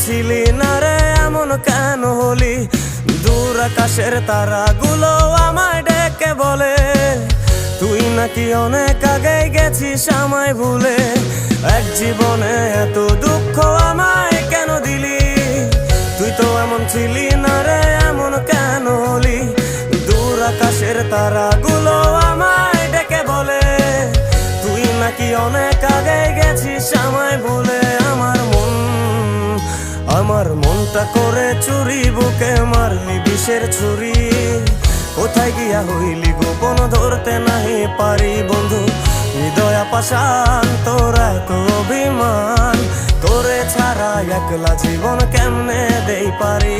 ছিলি না রে এমন কেন হলি? দূর আকাশের তারাগুলো আমায় ডেকে বলে তুই নাকি অনেক আগে গেছিস আমায় ভুলে। এক জীবনে এত দুঃখ আমায় কেন দিলি? তুই তো এমন ছিলি না রে এমন কেন হলি? দূর আকাশের তারাগুলো আমায় ডেকে বলে তুই নাকি অনেক আগে গেছিস আমায় ভুলে। আমার মনটা করে চুরি, বুকে মারলি বিষের ছুরি। কোথায় গিয়া হইলি গোপন ধরতে নাহি পারি বন্ধু। হৃদয় পাষাণ তোর এত অভিমান, তোরে ছাড়া একলা জীবন কেমনে দেই পারি।